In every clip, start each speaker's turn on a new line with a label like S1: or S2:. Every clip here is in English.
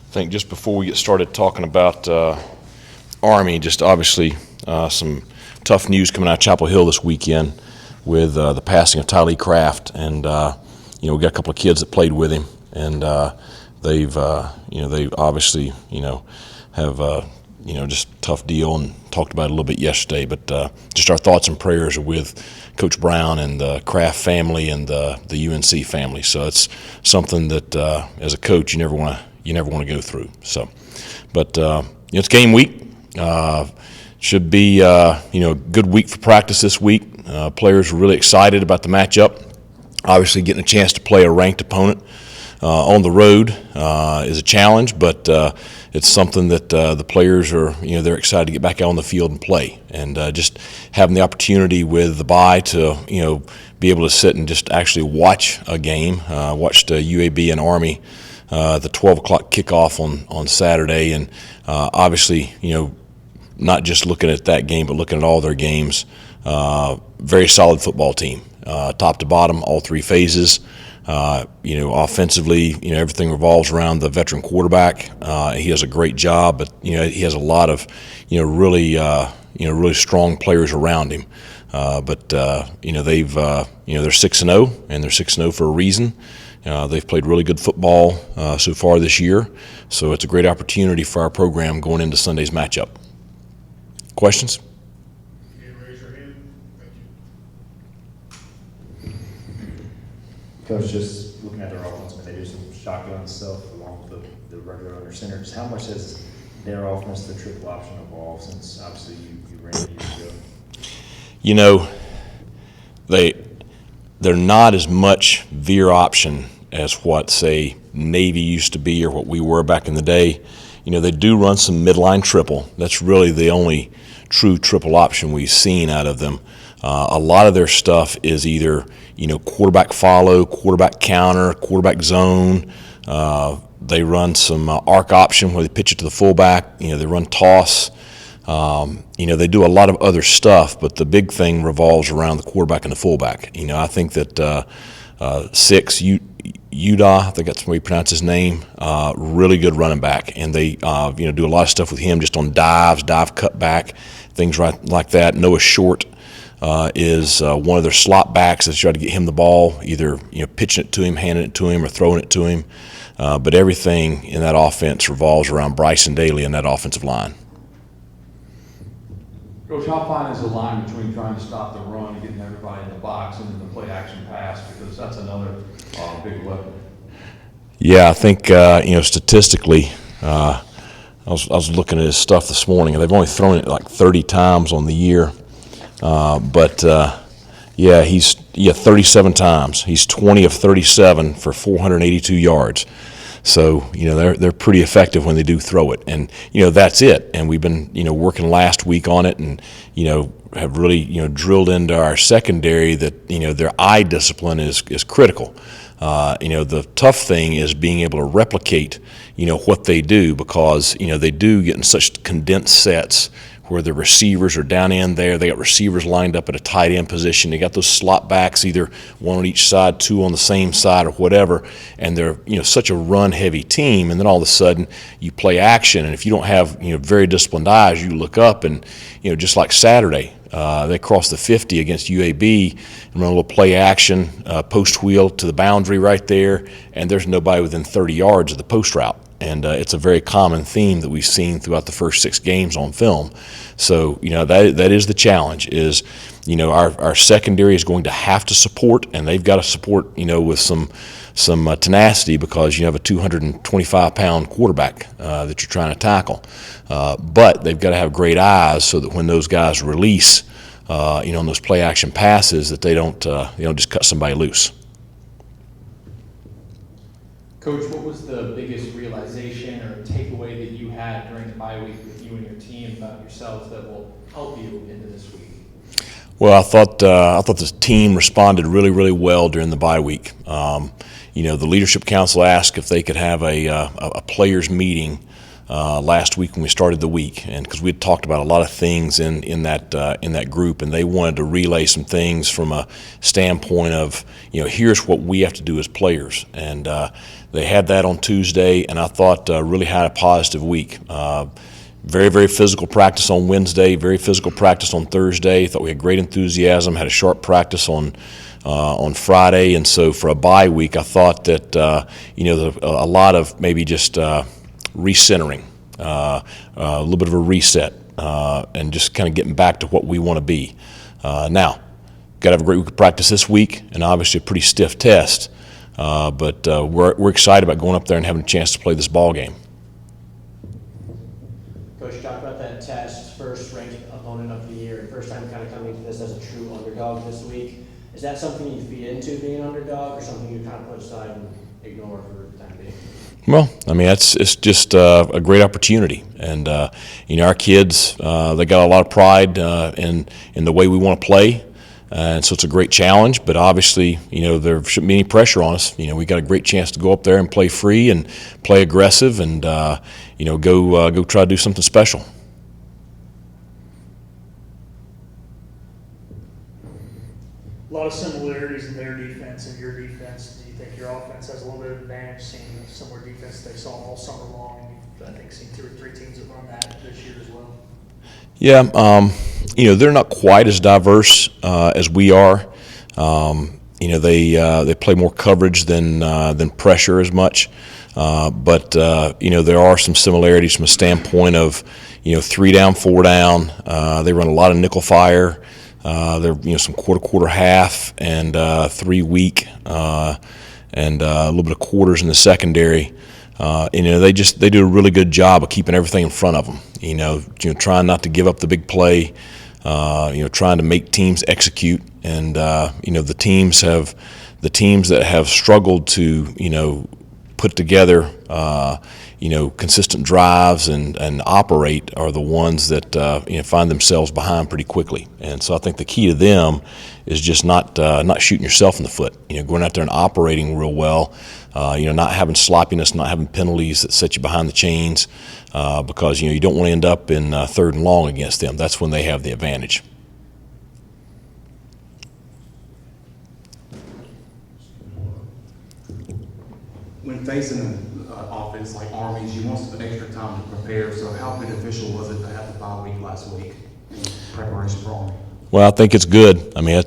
S1: I think just before we get started talking about Army, just obviously some tough news coming out of Chapel Hill this weekend with the passing of Tylee Craft, and we got a couple of kids that played with him, and they've obviously have just a tough deal, and talked about it a little bit yesterday. But just our thoughts and prayers are with Coach Brown and the Craft family and the UNC family. So it's something that as a coach you never want to go through. So, but it's game week. Should be a good week for practice this week. Players are really excited about the matchup. Obviously, getting a chance to play a ranked opponent on the road is a challenge, but it's something that the players are, they're excited to get back out on the field and play. And just having the opportunity with the bye to, be able to sit and just actually watch a game. Watched UAB and Army, the 12 o'clock kickoff on Saturday, and obviously, not just looking at that game, but looking at all their games. Very solid football team, top to bottom, all three phases. Offensively, everything revolves around the veteran quarterback. He does a great job, but he has a lot of, really strong players around him. But they've, they're 6-0, and they're 6-0 for a reason. They've played really good football so far this year, so it's a great opportunity for our program going into Sunday's matchup. Questions?
S2: Raise your hand. Thank you.
S3: Coach, just looking at their offense, they do some shotgun stuff along with the regular under center. Just how much has their offense, the triple option, evolved since obviously you ran years ago?
S1: They're not as much veer option as what, say, Navy used to be or what we were back in the day. They do run some midline triple. That's really the only true triple option we've seen out of them. A lot of their stuff is either, quarterback follow, quarterback counter, quarterback zone. They run some arc option where they pitch it to the fullback. They run toss. They do a lot of other stuff, but the big thing revolves around the quarterback and the fullback. I think that 6, Udah, I think that's the way you pronounce his name, really good running back. And they, do a lot of stuff with him just on dive cut back, things like that. Noah Short is one of their slot backs that's trying to get him the ball, either pitching it to him, handing it to him, or throwing it to him. But everything in that offense revolves around Bryson Daly and that offensive line.
S4: Coach, how fine is the line between trying to stop the run and getting everybody in the box and then the play action pass, because that's another big weapon?
S1: Yeah, I think statistically, I was looking at his stuff this morning, and they've only thrown it like 30 times on the year. He's 37 times. He's 20 of 37 for 482 yards. So, they're pretty effective when they do throw it. And, that's it. And we've been, working last week on it, and, have really, drilled into our secondary that, their eye discipline is critical. The tough thing is being able to replicate, what they do, because, they do get in such condensed sets where the receivers are down in there. They got receivers lined up at a tight end position. They got those slot backs, either one on each side, two on the same side, or whatever. And they're such a run-heavy team. And then all of a sudden you play action, and if you don't have very disciplined eyes, you look up and just like Saturday, they crossed the 50 against UAB and run a little play action, post wheel to the boundary right there, and there's nobody within 30 yards of the post route. And it's a very common theme that we've seen throughout the first 6 games on film. So, that is the challenge is, our secondary is going to have to support, and they've got to support, with some tenacity, because you have a 225-pound quarterback that you're trying to tackle. But they've got to have great eyes so that when those guys release, on those play action passes, that they don't just cut somebody loose.
S5: Coach, what was the biggest realization or takeaway that you had during the bye week with you and your team about yourselves that will help you into this week?
S1: Well, I thought the team responded really, really well during the bye week. The leadership council asked if they could have a players meeting last week when we started the week, and because we had talked about a lot of things in that group, and they wanted to relay some things from a standpoint of, here's what we have to do as players, and they had that on Tuesday, and I thought really had a positive week. Very, very physical practice on Wednesday, very physical practice on Thursday. Thought we had great enthusiasm, had a sharp practice on Friday, and so for a bye week, I thought that a lot of maybe just recentering, a little bit of a reset, and just kind of getting back to what we want to be. Now, got to have a great week of practice this week, and obviously a pretty stiff test, but we're excited about going up there and having a chance to play this ball game.
S6: Coach, talk about that test, first ranked opponent of the year, first time kind of coming to this as a true underdog this week. Is that something you feed into being an underdog, or something you kind of put aside and ignore for the time being?
S1: Well, I mean, it's just a great opportunity, and our kids, they got a lot of pride in the way we want to play, and so it's a great challenge. But obviously, there shouldn't be any pressure on us. We got a great chance to go up there and play free and play aggressive, and go try to do something special.
S2: A lot of similarities in their defense and your defense. Do you think your offense has a little bit of advantage, seeing the similar defense they saw all summer long? I think seen 2 or 3 teams that run that this year as well.
S1: Yeah, they're not quite as diverse as we are. They play more coverage than pressure as much. But there are some similarities from a standpoint of 3 down, 4 down. They run a lot of nickel fire. They're some quarter half and 3 weak, and a little bit of quarters in the secondary. They do a really good job of keeping everything in front of them. Trying not to give up the big play. Trying to make teams execute, and the teams that have struggled to put together consistent drives and operate are the ones that find themselves behind pretty quickly. And so I think the key to them is just not shooting yourself in the foot. Going out there and operating real well. Not having sloppiness, not having penalties that set you behind the chains, because you don't want to end up in 3rd and long against them. That's when they have the advantage.
S7: When facing an offense like Army's, you want some extra time to prepare. So how beneficial was it to have the bye week last week in preparation for Army?
S1: Well, I think it's good. I mean,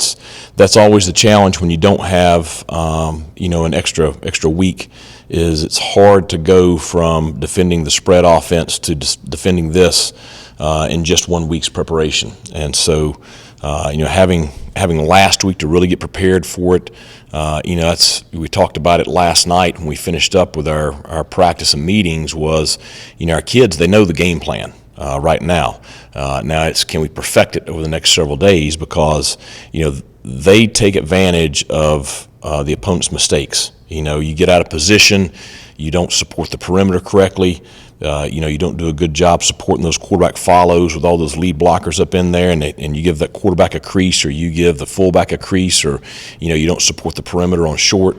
S1: that's always the challenge when you don't have an extra week. Is it's hard to go from defending the spread offense to defending this in just 1 week's preparation. And so, having last week to really get prepared for it. We talked about it last night when we finished up with our practice and meetings. Was our kids, they know the game plan right now. Now it's, can we perfect it over the next several days, because they take advantage of the opponent's mistakes. You get out of position, you don't support the perimeter correctly. You don't do a good job supporting those quarterback follows with all those lead blockers up in there, and you give that quarterback a crease, or you give the fullback a crease, or you don't support the perimeter on short.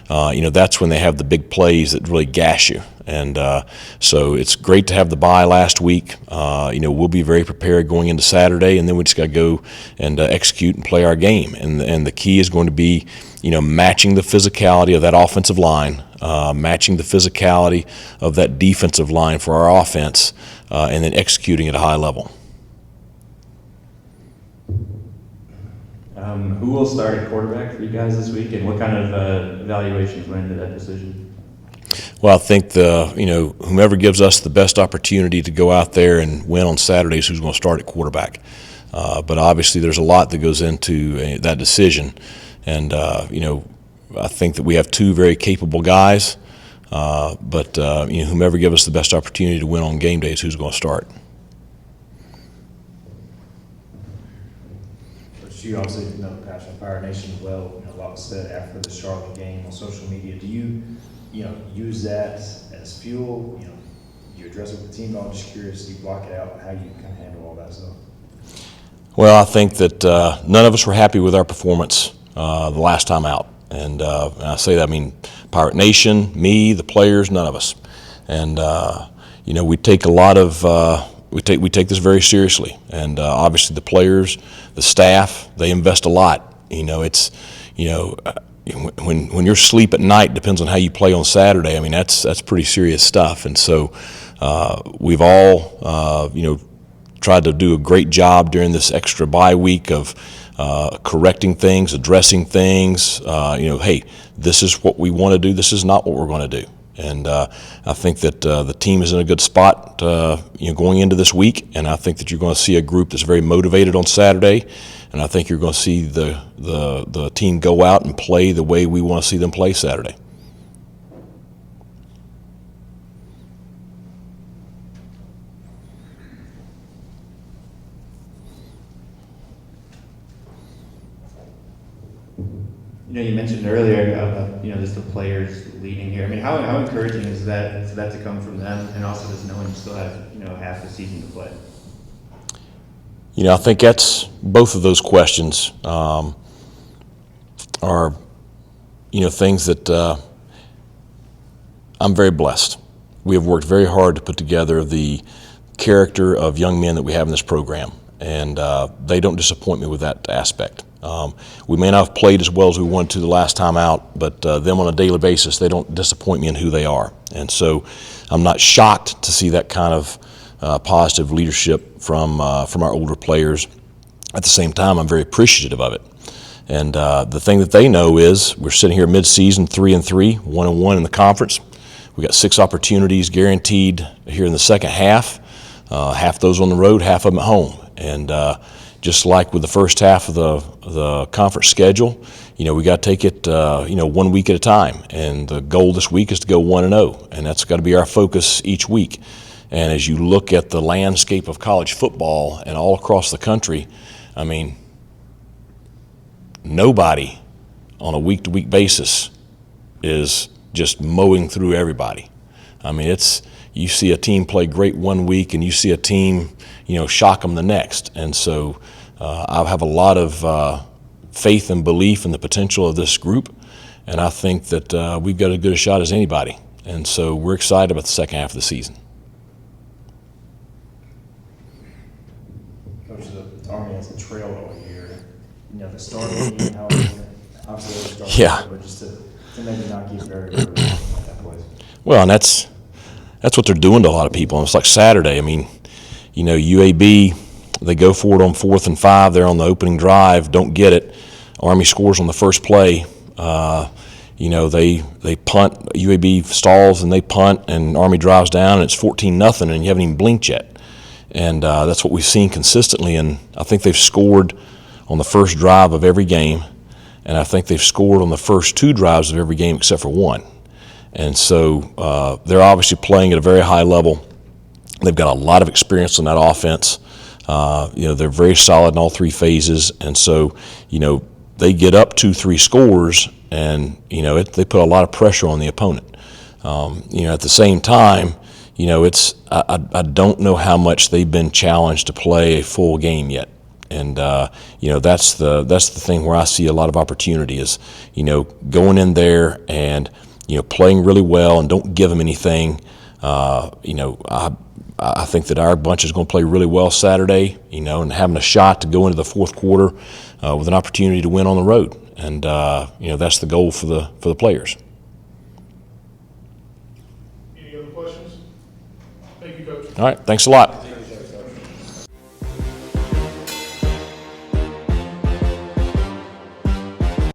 S1: That's when they have the big plays that really gas you. And so it's great to have the bye last week. We'll be very prepared going into Saturday, and then we just got to go and execute and play our game. And the key is going to be, matching the physicality of that offensive line, matching the physicality of that defensive line for our offense, and then executing at a high level.
S8: Who will start at quarterback for you guys this week, and what kind of evaluations went into that decision?
S1: Well, I think whomever gives us the best opportunity to go out there and win on Saturdays, who's going to start at quarterback. But obviously, there's a lot that goes into that decision, and I think that we have 2 very capable guys. But whomever gives us the best opportunity to win on game days, who's going to start.
S3: You obviously know Passion Fire Nation well. A lot was said after the Charlotte game on social media. Do you use that as fuel? You address it with the team. I'm just curious. Do you block it out? How you kind of handle all that stuff?
S1: Well, I think that none of us were happy with our performance the last time out, and I say that, I mean Pirate Nation, me, the players, none of us. And we take a lot of we take this very seriously, and obviously the players, the staff, they invest a lot. It's when you're asleep at night, depends on how you play on Saturday. I mean, that's pretty serious stuff, and so we've all tried to do a great job during this extra bye week of correcting things, addressing things. Hey, this is what we want to do. This is not what we're going to do. And I think that the team is in a good spot, going into this week. And I think that you're going to see a group that's very motivated on Saturday. And I think you're going to see the team go out and play the way we want to see them play Saturday.
S8: You mentioned earlier about, just the players leading here. I mean, how encouraging is that to come from them, and also just knowing you still have, half the season to play?
S1: I think that's both of those questions are, things that I'm very blessed. We have worked very hard to put together the character of young men that we have in this program, and they don't disappoint me with that aspect. We may not have played as well as we wanted to the last time out, but them on a daily basis, they don't disappoint me in who they are. And so I'm not shocked to see that kind of positive leadership from our older players. At the same time, I'm very appreciative of it. And the thing that they know is we're sitting here mid-season, 3-3, 1-1 in the conference. We got 6 opportunities guaranteed here in the second half. Half those on the road, half of them at home. And just like with the first half of the conference schedule, we got to take it, 1 week at a time. And the goal this week is to go 1-0, and that's got to be our focus each week. And as you look at the landscape of college football and all across the country, I mean, nobody on a week-to-week basis is just mowing through everybody. I mean, you see a team play great 1 week, and you see a team, shock them the next. And so I have a lot of faith and belief in the potential of this group, and I think that we've got as good a shot as anybody. And so we're excited about the second half of the season.
S3: Coach, the Army has a trail all year. The start of the year, how obviously they start, but just to maybe not get very at that place.
S1: Well, and that's what they're doing to a lot of people. And it's like Saturday. I mean, UAB, they go for it on 4th and 5. They're on the opening drive, don't get it. Army scores on the first play. They punt. UAB stalls and they punt, and Army drives down, and it's 14-0, and you haven't even blinked yet. And that's what we've seen consistently. And I think they've scored on the first drive of every game, and I think they've scored on the first 2 drives of every game except for 1. And so they're obviously playing at a very high level. They've got a lot of experience on that offense. They're very solid in all 3 phases. And so, they get up 2-3 scores, and, they put a lot of pressure on the opponent. At the same time, I don't know how much they've been challenged to play a full game yet. And, that's the thing where I see a lot of opportunity is, going in there and, playing really well and don't give them anything. I think that our bunch is going to play really well Saturday, and having a shot to go into the fourth quarter with an opportunity to win on the road. And, that's the goal for the players.
S2: Any other questions? Thank you, Coach.
S1: All right, thanks a lot.